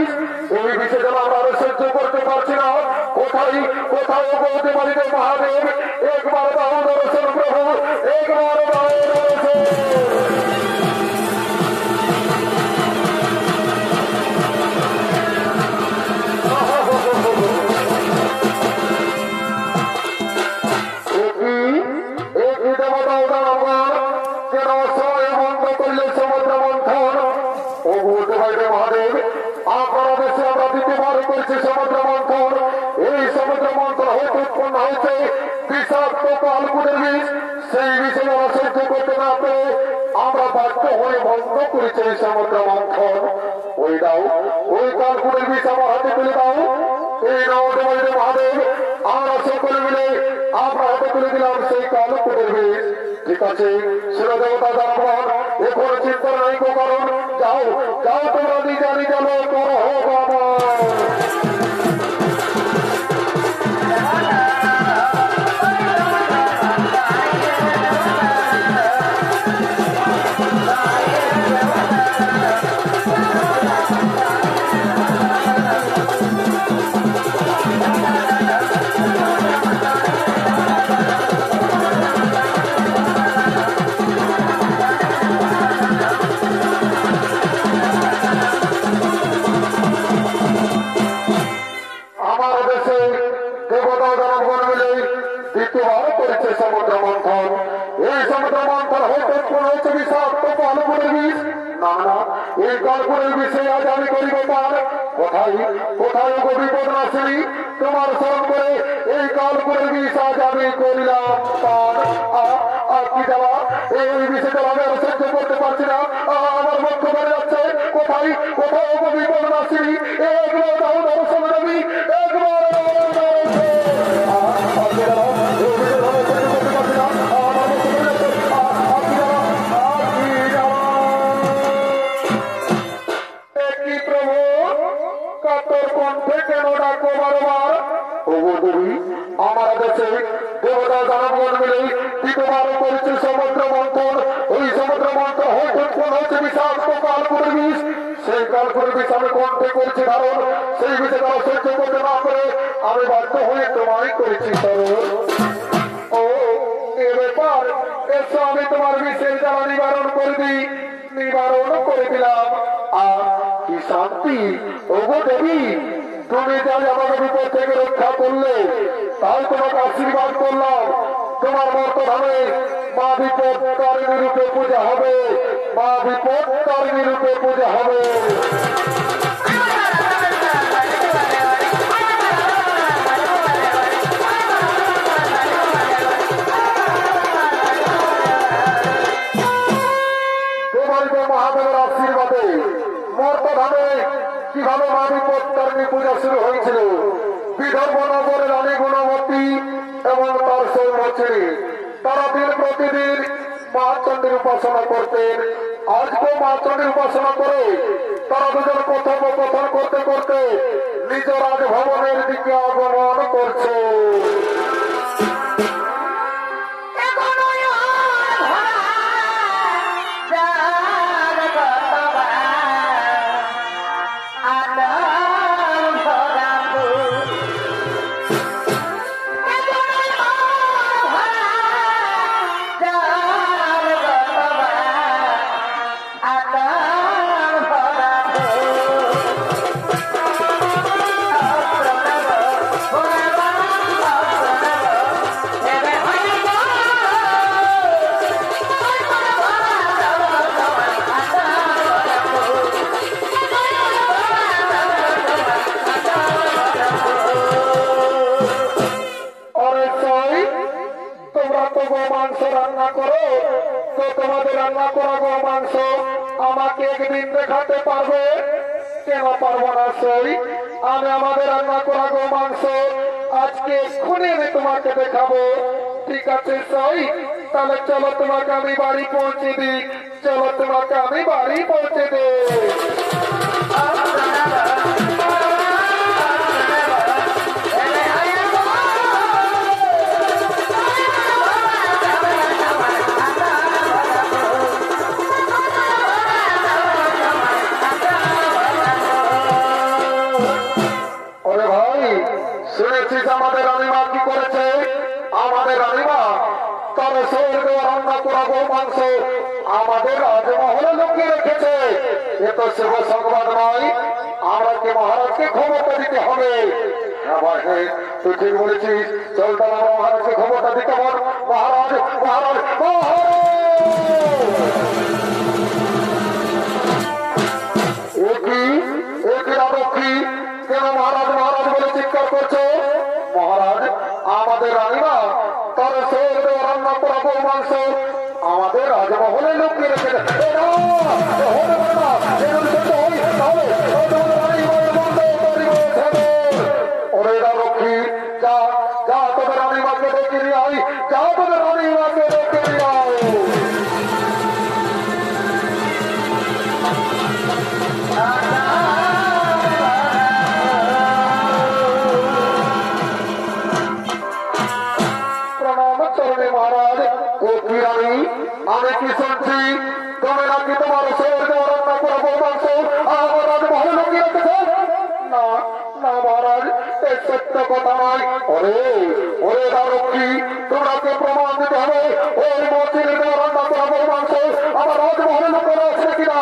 বিষ এই বিষে যেন আমরা সহ্য করতে পারছি না। কোথায় কোথায় বলতে পারি যে মহাদেব একবার বাহু দর্শন প্রভু একবার বাহু দর্শন। সমুদ্র মন্থন এই সমুদ্র মন্থন হতে উৎপন্ন হয়েছে বিষাক্ত কালকুটের বিষ। সেই বিষে আমরা সহ্য করতে না পেরে আমরা বাধ্য হয়ে বন্ধ করেছি এই সমুদ্র মন্থন। ওই দাও ওই কালকুটের বিষ আমার হাতে তুলে দাও। এই নাও মহাদেব আমরা সকলে মিলে আমরা হাতে তুলে দিলাম সেই কালকুটের বিষ। ঠিক আছে শিরদেবতা জানবন এখন চিন্তা নাই কারণ যাও যাও তোমরা নিজা নিজা লোক করো বাবা। সমুদ্র মন্থন এই সমুদ্র মন্থন হতে হয়েছে বিষাক্ত কালকুটের বিষ। না না এই কালকুটের বিষে আজ আমি করিব পার। কোথায় কোথায় বিপদ নাশিনী তোমার স্মরণ করে এই কালকুটের বিষ আজ আমি করিলাম পার। আর কি দেওয়া এই বিষে দেওয়া আমি আর সহ্য করতে পারছি না। আমার মুখ বেড়ে যাচ্ছে। কোথায় কোথায় বিপদ নাশিনী একবার দাও দর্শন দেবী একবার আমার দেশে দেবতা জনগণ মিলে দ্বিতীয়বার করেছে সমুদ্র মন্থন। ওই সমুদ্র মন্থন হয়েছে বিষাক্ত কালকুটের বিষ। সেই কালকুটের বিষ আমি কণ্ঠে করেছি ধারণ। সেই বিষে তারা সহ্য করতে না করে আমি বাধ্য হয়ে তোমায় করেছি তরুণ। ও এ ব্যাপার এসো আমি তোমার বিষের জ্বালা নিবারণ করে দিই। নিবারণ করে দিলাম। আর কি শান্তি ওগো দেবী তুমি যাই আমাকে বিপদ থেকে রক্ষা করলে তাই তোমাকে আশীর্বাদ করলাম। তোমার মর্তধামে মা বিপদ তারিণী রূপে পূজা হবে। মা বিপদ তারিণী রূপে পূজা হবে। মহাদেবের আশীর্বাদে মর্তধামে কিভাবে মা বিপদ তারিণী পূজা শুরু হয়েছিল। বিদর্ভ নগরের রানী গুণবতী এবং তার সৌমচরী তারা দিন প্রতিদিন মা চণ্ডীর উপাসনা করতেন। আজকে মা চণ্ডীর উপাসনা করে তারা দুজন কথোপকথন করতে করতে নিজ রাজভবনের দিকে আগমন করছে। আমাকে একদিন দেখাতে পারবে? কেন পারবো না সই? আমি আমাদের রান্না করা গো মাংস আজকে এক্ষুনি আমি তোমাকে দেখাবো। ঠিক আছে সই, তাহলে চলো তোমাকে আমি বাড়ি পৌঁছে দিই। চলো তোমাকে আমি বাড়ি পৌঁছে দিই। মাংস আমাদের রাজমহলে লুকিয়ে রেখেছে। এ তো শুভ সংবাদ নয়, আমরা কি মহারাজকে ক্ষমতা দিতে হবে। হ্যাঁ ভাই, হ্যাঁ তুই ঠিক বলেছিস। চল তাহলে আমরা মহারাজকে ক্ষমতা দিতে পার। মহারাজ মহারাজ মহারাজ, কেন মহারাজ মহারাজ বলে চিৎকার করছো? মহারাজ, আমাদের রানীমা তার শরীরে রান্না করা গরু মাংস আমাদের রাজমহলে লুকিয়ে রেখেছে। ওরেরা রক্ষী, যা যা তোদের রানীমাকে ডেকে নিয়ে আই, যা তোদের রানীমাকে ডেকে নিয়ে আই। মহারাজ ও কি রানী, আমি কি শুনছি তুমি নাকি তোমার শরীরে রান্না করা গরু মাংস আমার রাজমহলে লুকিয়ে রেখেছে? না না মহারাজ, এই সত্য কথা নয়। ওরে ওরে রক্ষী, তোমাকে প্রমাণ দিতে হবে ওই মন্দিরে রান্না করা গরু মাংস আমার রাজমহলে লুকিয়ে আছে কিনা।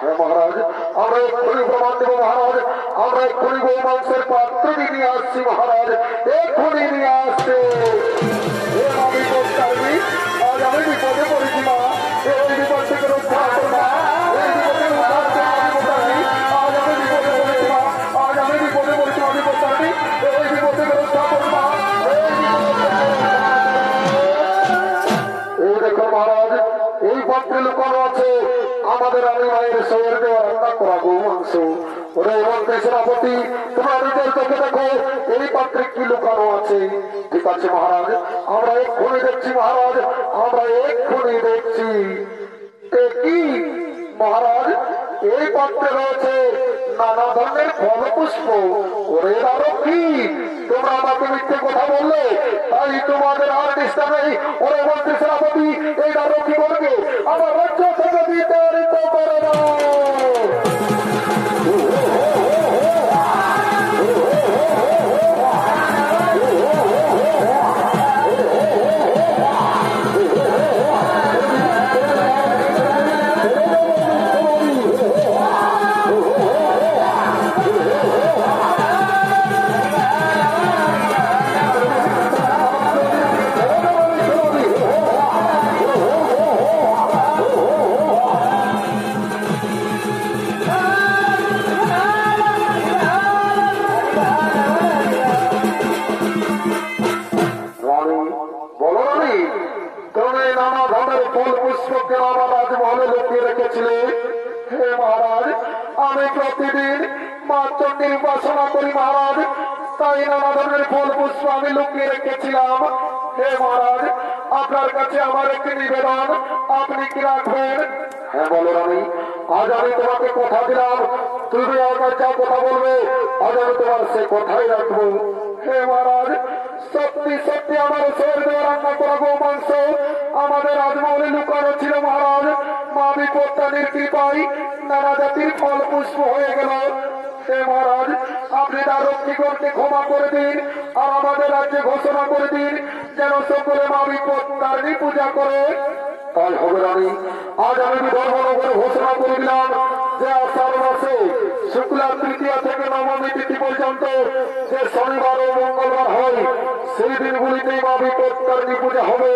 হ্যাঁ মহারাজ, আমরা এক্ষুনি প্রমাণ দেবো মহারাজ। আমরা এক্ষুনি গরু মাংসের পাত্র নিয়ে আসছি মহারাজ, এক্ষুনি নিয়ে আসছে। আজ আমি বিপদে পড়েছি মা, এই বিপদ থেকে রক্ষা করবা, এই বিপদে উদ্ধার করবা। আজ আমি বিপদে পড়েছি মা, আজ আমি বিপদে পড়েছি মা, বিপদ এই বিপদ থেকে রক্ষা করবা। এই দেখো মহারাজ, এই পাত্রে লুকানো আছে আমাদের রানী মায়ের শরীর দেওয়া রান্না করা গরু মাংস। ওরে মন্ত্রী সেনাপতি, তোমরা নিজের চোখে দেখো এই পাত্রে কি লুকানো আছে। ঠিক আছে মহারাজ, আমরা এক্ষুনি দেখছি মহারাজ, আমরা এক্ষুনি দেখছি। কি মহারাজ, এই পাত্রে রয়েছে নানা ধরনের ফল পুষ্প। ওরে আরো কি, তোমরা আমাকে মিথ্যে কথা বললে, তাই তোমাদের আর নিষ্ঠা নেই। ওরে মন্ত্রী সেনাপতি, এই আরো কি করবে? আমার রাজ্য থেকে বিতাড়িত করে দাও। আমি প্রতিদিন মা চণ্ডীর উপাসনা করি মহারাজ, তাই নানা ধরনের ফল পুষ্প আমি লুকিয়ে রেখেছিলাম। হে মহারাজ, আপনার কাছে আমার একটি নিবেদন, আপনি কি রাখবেন? হ্যাঁ বলো রানী, আজ আমি তোমাকে কথা দিলাম, তুমি আমার যা কথা বলবে আজ আমি তোমার সে কথাই রাখবো। হে মহারাজ, সত্যি সত্যি আমার শরীরে রান্না করা গো মাংস আমাদের রাজমহলে লুকানো ছিল মহারাজ। মা বিপত্তানির কৃপায় নানা জাতির ফল পুষ্প হয়ে গেল। হে মহারাজ, আপনি তার রক্ষীগণকে ক্ষমা করে দিন আর আমাদের রাজ্যে ঘোষণা করে দিন যেন সকলে মা বিপত্তারিণী পূজা করে। তাই হবে রানী, আজ আমি ধর্মনগরে ঘোষণা করে দিলাম যে আষাঢ় মাসে শুক্লা তৃতীয়া থেকে নবমী তিথি পর্যন্ত যে শনিবার ও মঙ্গলবার হয় সেই দিনগুলিতেই মা বিপত্তারিণী পূজা হবে,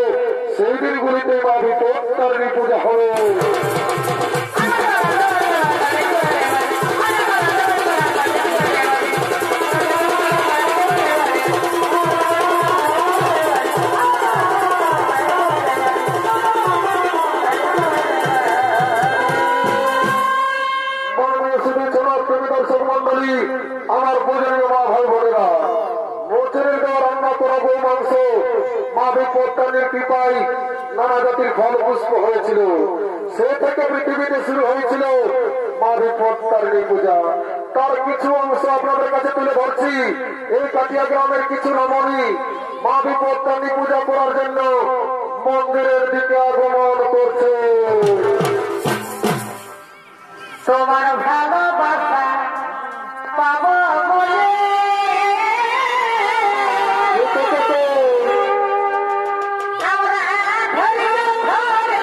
সেই দিনগুলিতেই মা বিপত্তারিণী পূজা হবে। আমার পূজনীয় মা ভাই বোনেরা, বছরের দেওয়া রান্না করা গো মাংস মা বিপত্তারিণীর কৃপায় নানা জাতির ফল পুষ্প হয়েছিল। সে থেকে পৃথিবীতে শুরু হয়েছিল মা বিপত্তারিণী পূজা। তার কিছু অংশ আপনাদের কাছে তুলে ধরছি। এই কাটিয়া গ্রামের কিছু রমণী মা বিপত্তারিণী পূজা করার জন্য মন্দিরের দিকে আগমন করছে। তোমার ভালোবাসা পাবো বলে আমরা ধরে ধরে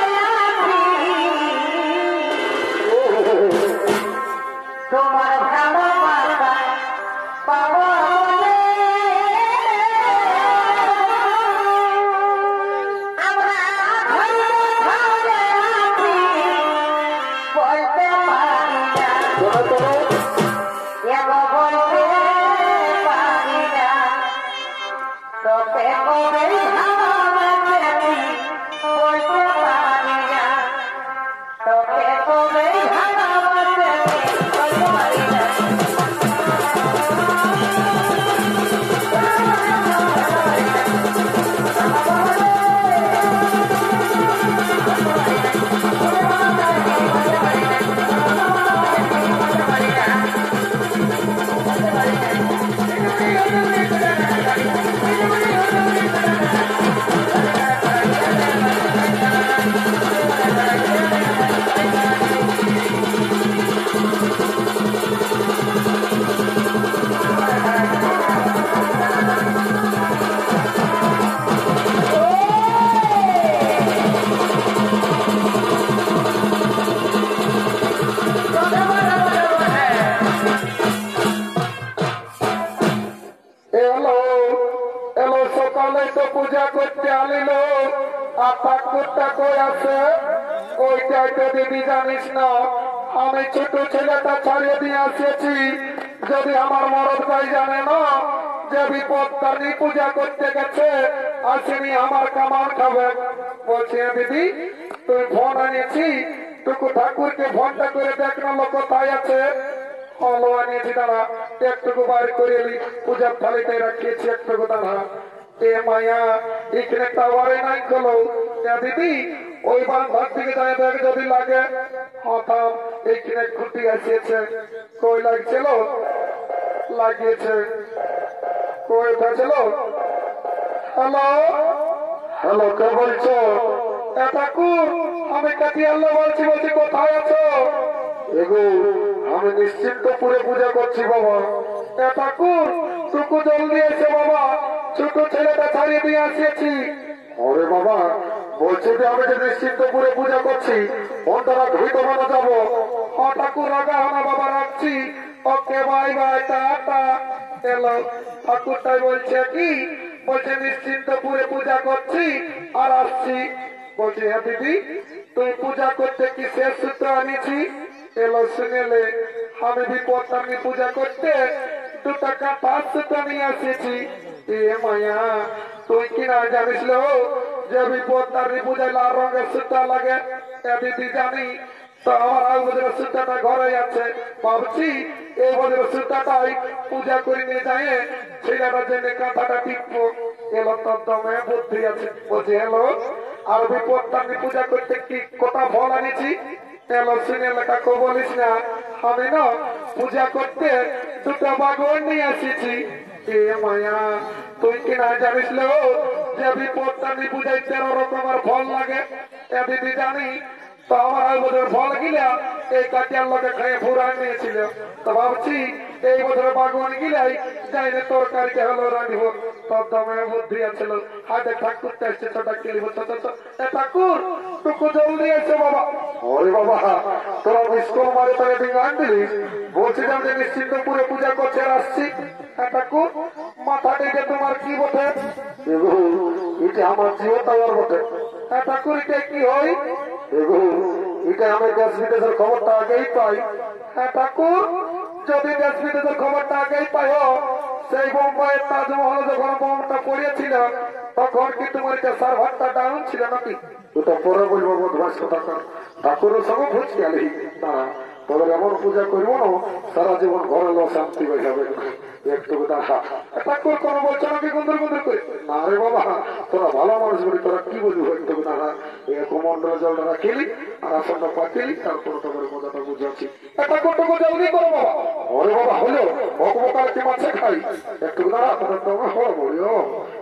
পূজা করতে আনিল আর ঠাকুরটা কই আছে ওইটাই তো দিদি জানিস না আমি ছোট ছেলেটা ছাড়িয়ে দিয়ে আসিয়েছি যদি আমার মরদ ভাই জানে না যে বিপদকারী পূজা করতে গেছে আসেনি আমার কামান খাবে বলছি দিদি তুই ফোন আনিয়েছি টুকু ঠাকুরকে ফোনটা করে দেখ না লোক কোথায় আছে হলো আনিয়েছি দাঁড়া একটুকু বাইর করে এলি পূজার থালিতে রাখিয়েছি একটুকু দাঁড়া এ মায়া এখানে টাওয়ারে নাই খোলো দিদি ওই বাংলার দিকে যায় দেখ যদি লাগে হঠাৎ এইখানে খুঁটি আসিয়েছে কই লাগছিল লাগিয়েছে কই উঠেছিল হ্যালো হ্যালো কে বলছো ঠাকুর আমি কাটিয়াল্লা বলছি বলছি কোথায় আছো এগো আমি নিশ্চিন্তপুরে পূজা করছি বাবা ঠাকুর টুকু জলদি এসে বাবা ছোট ছেলেটা ছাড়িয়ে দিয়ে আসিয়েছি ওরে বাবা বলছি যে আমি যে নিশ্চিন্তপুরে পূজা করছি অন্তরা ধুইতে মানা যাবো ঠাকুর রাগা হনা বাবা রাখছি ওকে বাই বাই টাটা এলো ঠাকুরটাই বলছে কি বলছে নিশ্চিন্তপুরে পূজা করছি আর আসছি বলছি হ্যাঁ দিদি তুই পূজা করতে কি শেষ সূত্র আনিছি এলো শুনেলে আমি বিপত্তানি পূজা করতে 2 টাকা 5 সূত্র নিয়ে আসিয়েছি এ মায়া তুই কি না জানিস লো যে বিপত্তানি পূজায় লাল রঙের সূত্র লাগে দিদি জানি তো আমার আগ বছরের সূত্রটা ঘরে আছে ভাবছি এই বছরের সূত্রটাই পূজা করে নিয়ে যায় ছেলেটার জন্য কাঁথাটা টিপবো এলো তোর দমে বুদ্ধি আছে বলছি এলো আর বিপত্তানি পূজা করতে কি কোথা ফল আনিছি এলো শুনে লেখাকে বলিস না আমি না পূজা করতে 2টা বাগন নিয়ে আসিছি এ মায়া তুই কি না জানিস লো যে বিপত্তানি পূজায় 13 রকমের ফল লাগে দিদি জানি তো আমার আগ বছর ফল গিলা এই কাটিয়ার লোকে খেয়ে ফুরান নিয়েছিল তো ভাবছি এই বছর বাগন গিলাই যাইলে তরকারিটা হলো রাঁধিব তোর দমে বুদ্ধি আছিল হাতে ঠাকুরটা এসছে ছোটা খেলিব ঠাকুর টুকু জলদি এসে বাবা ওরে বাবা তোরা স্কুল মারে তোকে ডিঙান দিলিস বলছিলাম যে নিশ্চিন্তপুরে পূজা করছে আসছি ঠাকুর মাথাটা যে তোমার কি বটে এটা আমার জিও টাওয়ার বটে ঠাকুর এটা কি হয় এটা আমি দেশ বিদেশের খবরটা আগেই পাই ঠাকুর যদি দেশ বিদেশের খবরটা আগেই পাই সেই বোম্বাইয়ের তাজমহল যখন বোমটা পড়িয়েছিল তখন কি তোমার সার্ভারটা ডাউন ছিল নাকি ওটা পরে বলবো বোধ ঠাকুরের সঙ্গে বুঝতে গেলি না তোদের এমন পূজা করবো না সারা জীবন ঘরে লো শান্তি হয়ে যাবে একটু ঠাকুর কোন বলছো নাকি গুন্দর গুন্দর করে না রে বাবা তোরা ভালো মানুষ বলি তোরা কি বলবি একটু না কুমন্ডল জলটা রাখিলি আর আসনটা পাঠিলি তারপর তোমার মজাটা বুঝাচ্ছি ঠাকুরটুকু জলদি করো বাবা ওরে বাবা হলো বকবকার কি মাছে খাই একটু দাঁড়া তোদের তোমার হড় বলিও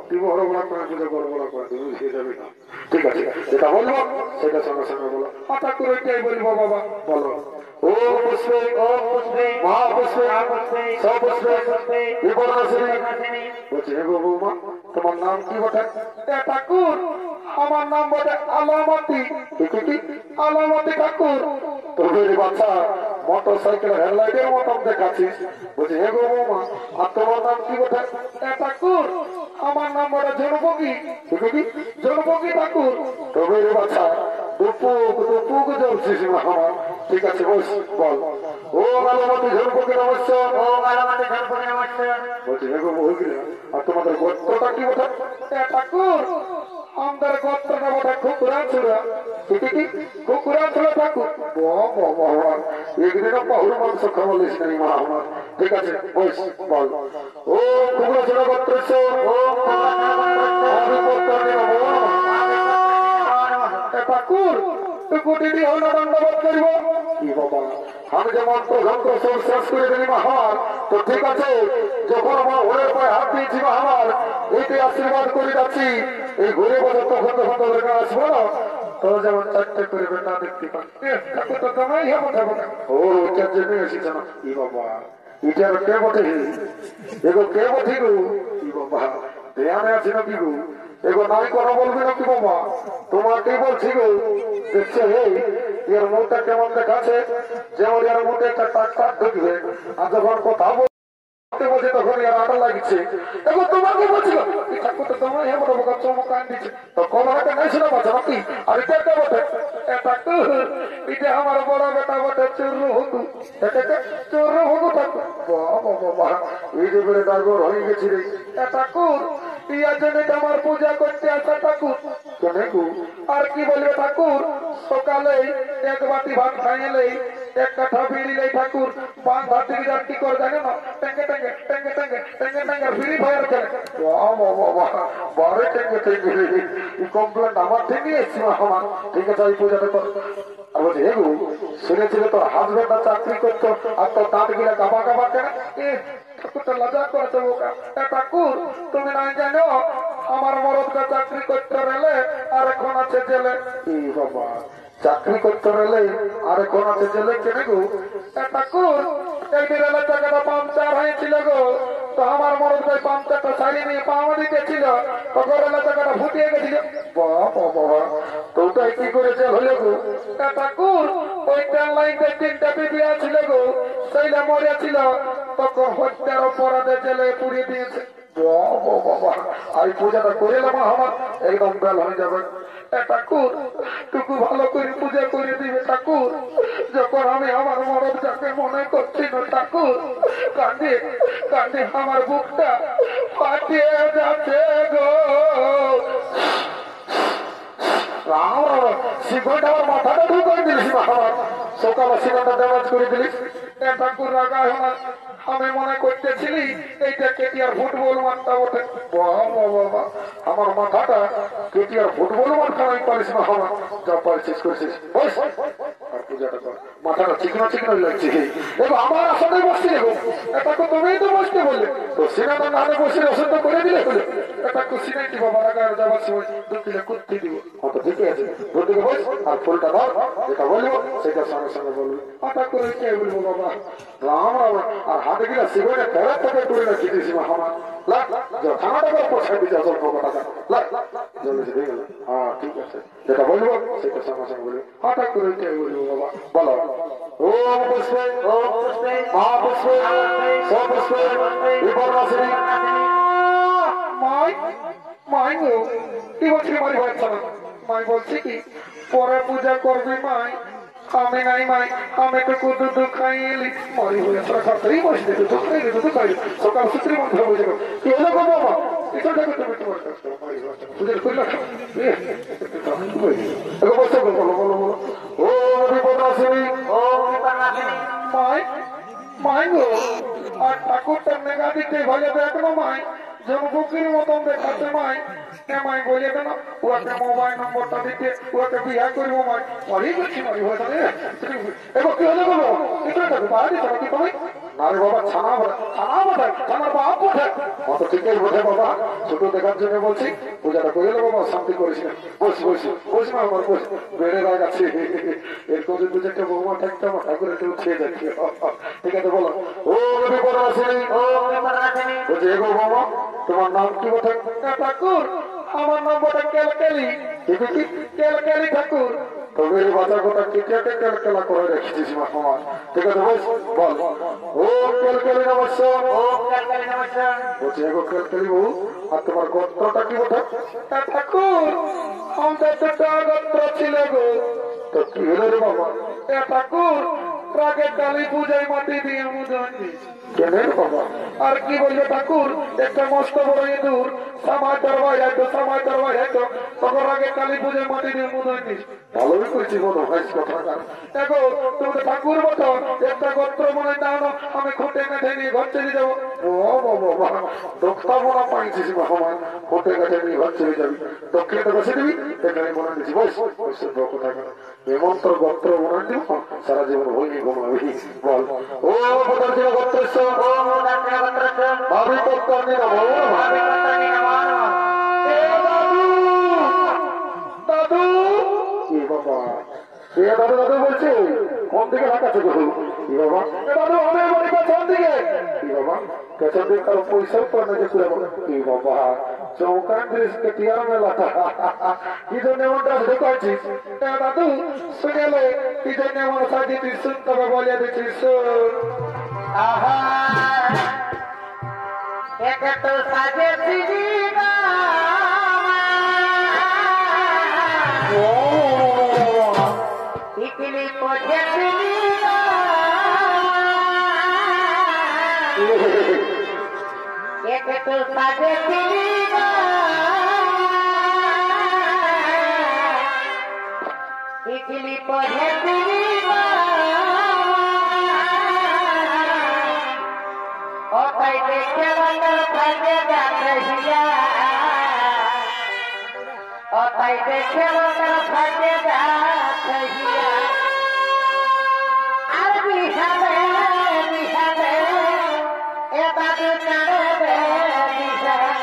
তুই হড়বড়া করে পুজো গড়বড়া করে তুমি সে যাবি না ঠিক আছে যেটা বলবো সেটা সঙ্গে সঙ্গে বলো ঠাকুর ওইটাই বলবো বাবা বলো ও পুষ্পে মহাপুষ্পে সপুষ্পে বিপদাসিনী বলছি হে বৌমা তোমার নাম কি বটে ঠাকুর আমার নাম বটে আলামতি কি আলামতি ঠাকুর তোর বাচ্চা মোটর সাইকেল হেডলাইটের মতন দেখাচ্ছিস। বলছি হে গো বৌমা, আর তোমার নাম কি কথা? ঠাকুর, আমার নাম বলে জনপকি। জনপকি ঠাকুর। তবে রে বাচ্চা, দুপুক জ্বলছিস আমার। ঠিক আছে বল। ও গালমাটি জনপকি নমস্কার। ও গালমাটি জনপকি নমস্কার। বলছি হে গো বৌগিরা, আর তোমাদের গোত্রটা কি কথা? ঠাকুর, আমাদের গোত্রটা বোধ খুকুরা ছিল। কুকুরা ছিল ঠাকুর। একদিনও পাহুর মাংস খাওয়ালিস নাই মা আমার। ঠিক আছে বল। ও কুকুরা ছিল গোত্র। ঠাকুর কুটিটি হল দণ্ডবোধ করিব। কি বাবা, আমি যে মন্ত্র যন্ত্র সব শেষ করে দিলি মাহার। তো ঠিক আছে, যখন আমার ঘরের পায়ে হাত দিয়েছি মাহার, এইটি আশীর্বাদ করে যাচ্ছি। এই ঘুরে বছর তখন আসবো না, তো যেমন চারটে করে বেটা দেখতে পান। ঠাকুর তো তোমাই ও ওটার জন্য এসেছ না। ই বাবা, এটার কে বটে? এগো কে বটে গো? ই বাবা, ধ্যানে আছে নাকি গো? এগো নাই কথা বলবি নাকি বাবা? তোমাকেই বলছি গো। দেখছে এর মুখটা কেমন দেখাচ্ছে, যেমন এর মুখে একটা টাক ঢুকবে, আর যখন কথা বলছে তখন এর আটা লাগছে। এগো তোমাকে বলছিল ঠাকুর তো তোমায় হে বড় বোকা চমকান দিচ্ছে। তো কমরাটা নাই ছিল বাচ্চা নাকি? আর এটা কে বটে? এটা আমার বড় বেটা বটে চোর হকু। চোর হকু ঠাকুর। বাবা, এই যে বেড়ে ডাগর হয়ে গেছি রে। ঠাকুর, ইয়ার জন্য আমার পূজা করতে আসা ঠাকুর। আর কি বলবে ঠাকুর? সকালে এক বাটি ভাত খাইলে, এক কাঠা বিড়িলে ঠাকুর, পাঁচ ভাত থেকে কি করে জানে না? টেঙ্গে ফ্রি ফায়ার খেলে। বারে টেঙ্গে কমপ্লেন আমার থেকে এসছি আমার। ঠিক আছে, এই পূজাটা কর। আর বলছি হে গুরু, শুনেছিল তোর হাজবেন্ডটা চাকরি করতো, আর তোর দাঁত গিলা গাবা কেন? ঠাকুর তো লজা করেছে বোকা। ঠাকুর, তুমি নাই জানো আমার মরদকে চাকরি করতে রেলে আর এখন আছে জেলে। বাবা, চাকরি করতে রেলে আর এখন আছে জেলে কেন গো? ঠাকুর, একদিন রেলের জায়গাটা পাংচার হয়েছিল গো। তো আমার মরদ ভাই পাংচারটা সারি নিয়ে পাওয়া দিতেছিল, তখন রেলের জায়গাটা ফুটিয়ে গেছিল। বাবা, তো ওটাই কি করে জেল হলে গো? ঠাকুর, ওই ট্রেন লাইনটা 3টা বিবি ছিল গো, সেইটা মরেছিল, তখন হত্যার অপরাধে জেলে পুড়িয়ে দিয়েছে। বাবা, এই পূজাটা করে এলাম আমার একদম বেল হয়ে যাবে। ঠাকুর, টুকু ভালো করে পূজা করে দিবে ঠাকুর। যখন আমি আমার মরদ যাকে মনে করছি না ঠাকুর, কাঁদে আমার বুকটা ফাটিয়ে যাচ্ছে গো। শিখটা আমার মাথাটা ঢুকাই দিলিস আমার। সকালে শিখাটা ড্যামেজ করে দিলিস। ঠাকুর রাগা হয়, আমি মনে করতেছিলি এইটা কেটিআর ফুটবল মাঠটা ওঠে। বাবা, আমার মাথাটা কেটিআর ফুটবল মাঠ খাওয়াই পারিস না আমার। যা পারিস করেছিস বস, আর পূজাটা কর। মাথাটা চিকনো লাগছে। দেখো আমার আসলে বসছি দেখো। এটা তো তুমিই তো বসতে বললে, তো সিনেমা নাহলে বসে ওষুধ করে দিলে হলে। এটা তো সিনেমাটি বাবা রাগা যাবার সময় 2 কিলো কুর্তি দিব। অত ঠিকই আছে, দুদিকে বস আর ফুলটা ধর, যেটা বলবো সেটার সঙ্গে বলবো। হঠাৎ করে কে বলবো বাবা? রাম আর হাতে গিলা সিগারেট পরের থেকে তুলে না খেতেছি মা আমার। খানাটা পয়সা দিতে অল্প টাকা জলেছে দিয়ে গেল। হ্যাঁ ঠিক আছে, যেটা বলবো সেটার সঙ্গে বলবো। হঠাৎ করে কে বলবো বাবা? বলো। ও পুষ্পে, মহাপুষ্পে, সপুষ্পে, বিপর্ণাশিনী। মাই গো, কি বলছি মারি হচ্ছে না? মাই বলছি কি পরে পূজা করবি মাই? আমি নাই মাই, আমি তো দুধ খাইলি মরি হয়ে খাতেই বসে দুধ খাই সকাল সূত্রে মধ্যে বসে কি হলো গো বাবা? এটা দেখো তুমি পূজা করলে বসে বলো। ও বিপন্নাশিনী, মাই গো, আর ঠাকুরটা মেঘা দিতে ভাজা দেখলো মাই, জনপক্ষীর মতন দেখাচ্ছে মাই। মাই বলে কেন ওকে মোবাইল নম্বরটা দিতে, ওকে বিয়া করবো মাই। মরি করছি মরি হয়ে যাবে। এবার কি হলে বলো? এটা দেখো বাড়ি দিতে নাকি তুমি? আরে বাবা, ছানা বোঝায়, ছানার বাপ বোঝায়। অত ঠিকই বোঝে বাবা, ছোট দেখার জন্য বলছি। পূজাটা করে এলো বাবা, শান্তি করিস না। বসি না আমার বসি, বেড়ে রাগ আছে। এরকম যদি 2-4টা বৌমা থাকতো আমার ঠাকুরের কেউ খেয়ে যাচ্ছে। ঠিক আছে বলো। ও বিপন্নাশিনী, বলছি এগো বৌমা, তোমার নাম কি বটে? ঠাকুর, আমার নাম বটে কেলকেলি। কেলকেলি ঠাকুর। তবে এই বাচ্চার কথা ক্রিকেটে খেলা করে রেখেছিস আমার। ঠিক আছে বস বল। ও কেলকেলি নমস্য, ও কেলকেলি নমস্য। বলছি এগো কেলকেলি বউ, আর তোমার গোত্রটা কি বটে? ঠাকুর আমাদের দুটো গোত্র ছিল গো। তো কি হলো রে বাবা? ঠাকুর আগে কালী পূজায় মাটি দিয়ে মুদন কেন বাবা? আর কি বললো ঠাকুর, একটা মস্ত বড় ইঁদুর সামাচার বাইরাইতো তখন আগে কালী পূজায় মাটি দিয়ে মুদন দিস। ভালোই করছি মনে হয় কথা। দেখো তুমি তো ঠাকুর মতো একটা গোত্র মনে দাও, আমি খুঁটে কাঠে নিয়ে ঘর চলে যাবো। ও বাবা দোক্তা মনে পাইছিস বাবা, খুঁটে কাঠে নিয়ে ঘর চলে যাবি, দক্ষিণে তো বসে দিবি, এখানে মনে দিচ্ছি বস কথা হেমন্ত গোত্র মনে দিব সারা জীবন হইনি ঘুমাবি। বল ও প্রধান ছিল গোত্রেশ্বর, ভাবি কর্তার দাদু বাবা দাদু দাদু বলছে কোন দিকে লাগাচ্ছে গো? কি বাবা দাদু আমি বলি পেছন দিকে। কি বাবা পেছন দিকে কারো পয়সাও তো না দেখলে কি বাবা চৌকান ড্রেস কেটিয়ার মেলাটা কি জন্য এমনটা ঢুকাচ্ছিস? দাদু শুনেলে কি জন্য এমন সাজিয়ে শুনতে হবে বলিয়া দিচ্ছিস। আহা একে তো সাজেছি ইকলি পড়েছি একে তো সাজেছি ইকলি পড়েছি ও তাই দেখে ফাইদে যাতে হিয়া ও তাই দেখে ফাইদে যাতে হিয়া আর বিহাবে এ বাদু কাড়বে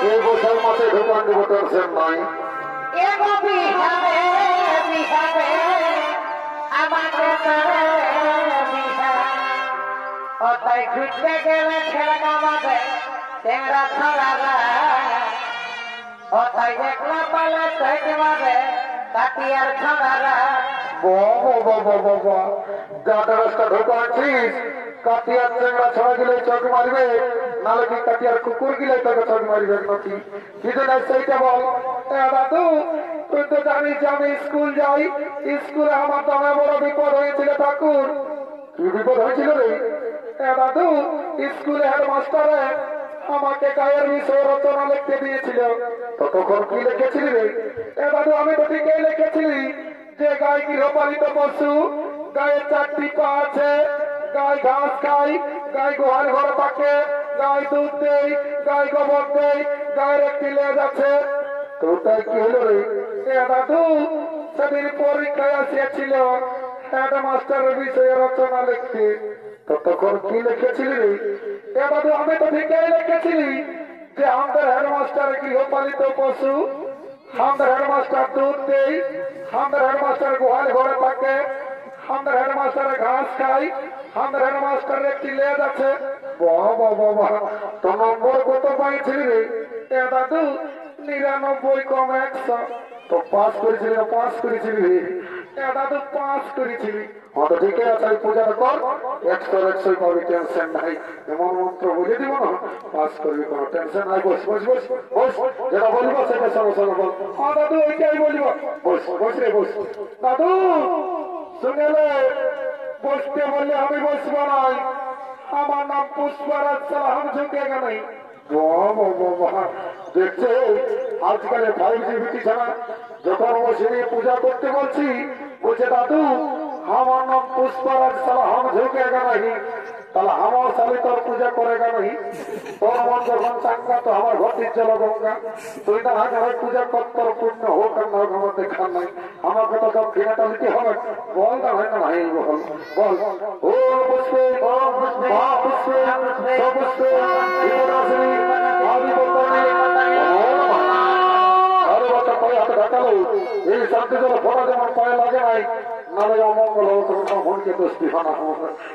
এই বছর মাসে ঢোকান দেবো টেনশন নাই। এ বিহাবে আমাকে কাড়বে ও তাই ঘুরতে গেলে ছেলে কামাবে টেংরা ছড়াবে ও তাই একলা পালে তৈরি মাবে কাটিয়ার ছড়াবে। বাবা যাটা রাস্তা ঢোকাচ্ছিস কাটিয়ার চেংড়া ছড়া গেলে চোখ মারবে, নাহলে কি কাটিয়ার কুকুর গিলে তোকে চোখ মারবে নাকি? কি জন্য সেইটা বল। দাদু তুই তো জানিস আমি স্কুল যাই, স্কুলে আমার দমে বড় বিপদ হয়েছিল ঠাকুর। কি বিপদ হয়েছিল রে? দাদু স্কুলে হেডমাস্টারে আমাকে গায়ের বিষয়ে রচনা লিখতে দিয়েছিল। ততক্ষণ কি লিখেছিলি রে? দাদু আমি তো ঠিকই লিখেছিলি যে গায়ে গৃহপালিত পশু, গায়ে 4টি পা আছে, গায়ে ঘাস খাই, গায়ে গোহাল ঘরে থাকে, গায়ে দুধ দেয়, গায়ে গোবর দেয়, গায়ের একটি লেজ আছে। তো তাই কি হলো রে? দাদু সেদিন পরীক্ষায় আসিয়াছিল হেডমাস্টারের বিষয়ে রচনা লিখতে। ততক্ষণ কি লিখেছিলি রে? দাদু আমি তো ঠিকই লিখেছিলি যে আমাদের হেডমাস্টার গৃহপালিত পশু, আমাদের হেডমাস্টার দুধ দেয়, আমাদের হেডমাস্টার গোহাল ঘরে থাকে, আমাদের হেডমাস্টার ঘাস খাই, আমাদের হেডমাস্টারের একটি লেজ আছে। বাবা বাবা তো নম্বর কত পাইছিলি রে? দাদু 99 কম 100। তো পাস করেছিলি রে? দাদু পাস করেছিলি। হ্যাঁ তো ঠিকই আছে, পূজাটা কর, 100 পাবি, টেনশন নাই। এমন মন্ত্র বলে দিব না, পাস করবি, কোনো টেনশন নাই। বস বস বস বস, যেটা বলবো সেটা সঙ্গে সঙ্গে বল। হ্যাঁ দাদু ওইটাই বলব। বস বস রে বস। দাদু শুনেলে বসতে বললে আমি বসবো নাই। আমার নাম পুষ্পরাজ সালাম ঝুঁকেগা নাই। দেখছে আজকালে 5G বিটিছানা যখন বসে পূজা করতে বলছি, বলছে দাদু আমার নাম পুষ্পরাজ সালাম ঝুঁকেগা নাই, তাহলে আমার সালে তোর পূজা করেগা নাই। তোর মন যখন চাঙ্গা তো আমার ঘটির জল গঙ্গা, তুই না আগে পূজা কর, তোর পুণ্য হোক আর না হোক আমার দেখার নাই। আমাকে তো সব ফিরাটা দিতে হবে। বল না হয় না ভাই বল বল। ও পুষ্পে পুষ্পে পুষ্পে আরে বাচ্চা পায়ে হাতে ঢাকালো, এই শান্তি জল ফোটা যেমন পায়ে লাগে নাই, নালে অমঙ্গল মনকে দোষী হানা।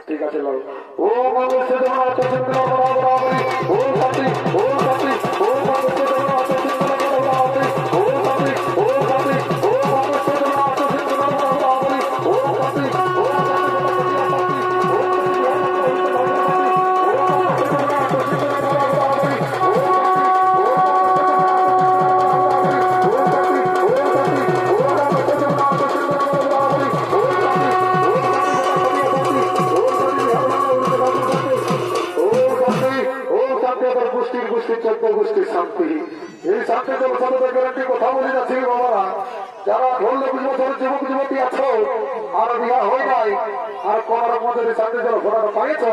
ঠিক আছে লো। ও মানুষের জন্য এত চিন্তা বরাবরি, ও সাথী ও সাথী, ও মানুষের জন্য এত চিন্তা বরাবরি, ও সাথী ও সাথী, ও মানুষের জন্য এত চিন্তা বরাবরি, চোদ্দ গোষ্ঠীর শান্তি। এই শান্তি জনসাধারণের গ্যারান্টি কথা বলে যাচ্ছি বাবারা, যারা 18-20 বছরের যুবক যুবতী আছো আর বিবাহ হয় নাই আর কোমরের মধ্যে শান্তি জল ফোটাটা পাইছ,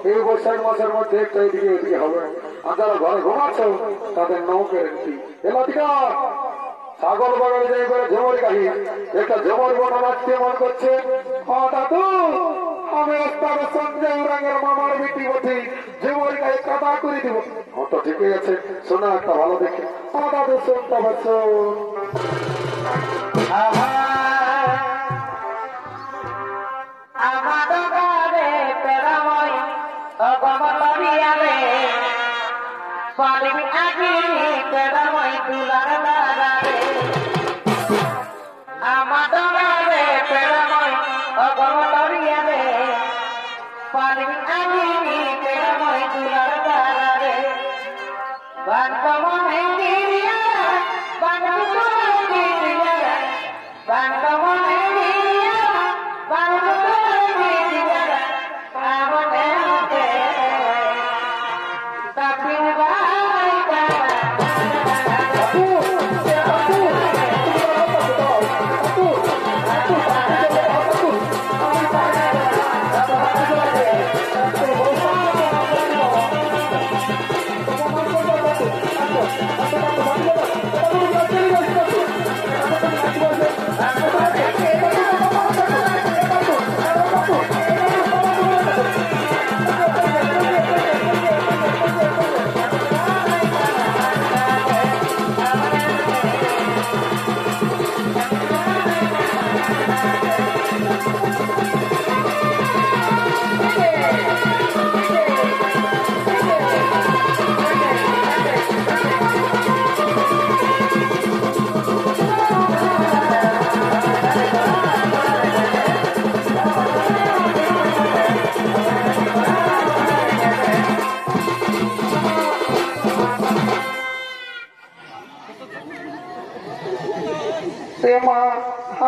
এই বৈশাখ মাসের মধ্যে একটা এদিকে এদিকে হবে। আর যারা ঘরে ঘুমাচ্ছ তাদের নো গ্যারান্টি। এলাকা ছাগল বাগানে যাই করে ঝুমর গাহি একটা ঝুমর বনাচ্ছে মন করছে। দাদু আমি ওস্তাদ সঞ্জয় রাঙের মামার বিটি বটি ঝুমর গায়ে কাদা করে দিব। তো ঠিকই আছে, শোনা একটা ভালো দেখে। দাদু শুনতে পাচ্ছ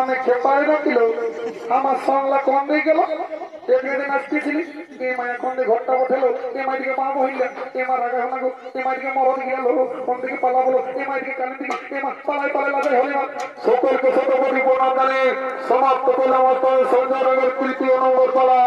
আমি খেপাই রাখিল আমার সঙ্গলা কোন দিয়ে গেল এখানে নাচতেছিলি এ মায়া কোন দিয়ে ঘরটা উঠেলো এ মাইদিকে মা বহিলা এ মা রাগা হলাগো এ মাইদিকে মরদ গেল কোন দিকে পালা বলো এ মাইদিকে কানে দিকে এ মা পালাই পালাই লাগে হলে সকলকে শতকোটি প্রণাম জানিয়ে সমাপ্ত করলাম সঞ্জয় রাগের তৃতীয় নম্বর পালা।